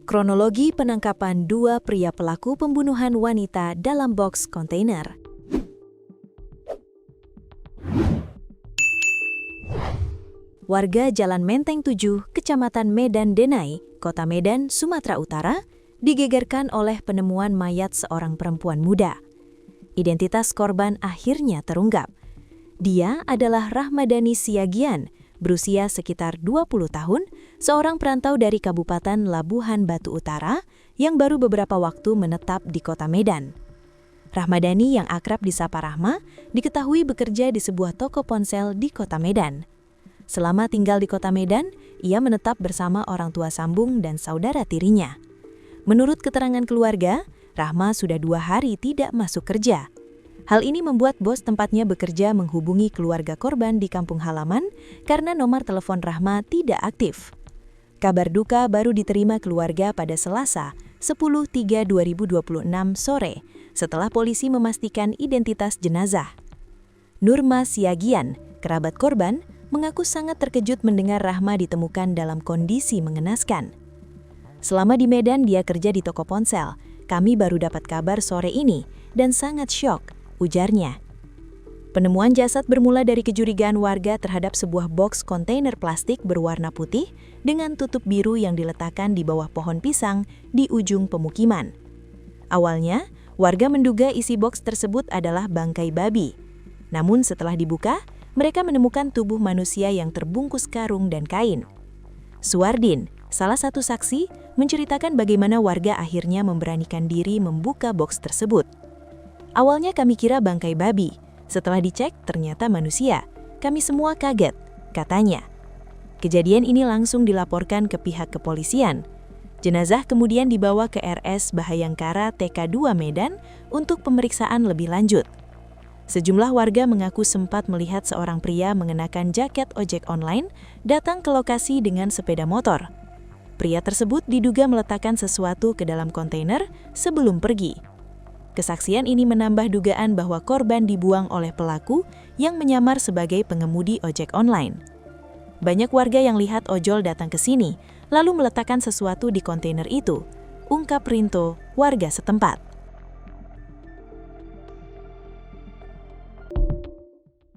Kronologi penangkapan dua pria pelaku pembunuhan wanita dalam box kontainer. Warga Jalan Menteng 7, Kecamatan Medan Denai, Kota Medan, Sumatera Utara, digegerkan oleh penemuan mayat seorang perempuan muda. Identitas korban akhirnya terungkap. Dia adalah Rahmadani Siagian, berusia sekitar 20 tahun, seorang perantau dari Kabupaten Labuhan Batu Utara yang baru beberapa waktu menetap di Kota Medan. Rahmadani yang akrab disapa Rahma diketahui bekerja di sebuah toko ponsel di Kota Medan. Selama tinggal di Kota Medan, ia menetap bersama orang tua sambung dan saudara tirinya. Menurut keterangan keluarga, Rahma sudah 2 hari tidak masuk kerja. Hal ini membuat bos tempatnya bekerja menghubungi keluarga korban di kampung halaman karena nomor telepon Rahma tidak aktif. Kabar duka baru diterima keluarga pada Selasa, 10/3/2026 sore, setelah polisi memastikan identitas jenazah. Nurma Siagian, kerabat korban, mengaku sangat terkejut mendengar Rahma ditemukan dalam kondisi mengenaskan. Selama di Medan dia kerja di toko ponsel. Kami baru dapat kabar sore ini dan sangat syok, ujarnya. Penemuan jasad bermula dari kecurigaan warga terhadap sebuah box kontainer plastik berwarna putih dengan tutup biru yang diletakkan di bawah pohon pisang di ujung pemukiman. Awalnya, warga menduga isi box tersebut adalah bangkai babi. Namun setelah dibuka, mereka menemukan tubuh manusia yang terbungkus karung dan kain. Suwardin, salah satu saksi, menceritakan bagaimana warga akhirnya memberanikan diri membuka box tersebut. Awalnya kami kira bangkai babi, setelah dicek ternyata manusia. Kami semua kaget, katanya. Kejadian ini langsung dilaporkan ke pihak kepolisian. Jenazah kemudian dibawa ke RS Bahayangkara TK2 Medan untuk pemeriksaan lebih lanjut. Sejumlah warga mengaku sempat melihat seorang pria mengenakan jaket ojek online datang ke lokasi dengan sepeda motor. Pria tersebut diduga meletakkan sesuatu ke dalam kontainer sebelum pergi. Kesaksian ini menambah dugaan bahwa korban dibuang oleh pelaku yang menyamar sebagai pengemudi ojek online. Banyak warga yang lihat ojol datang ke sini, lalu meletakkan sesuatu di kontainer itu, ungkap Rinto, warga setempat.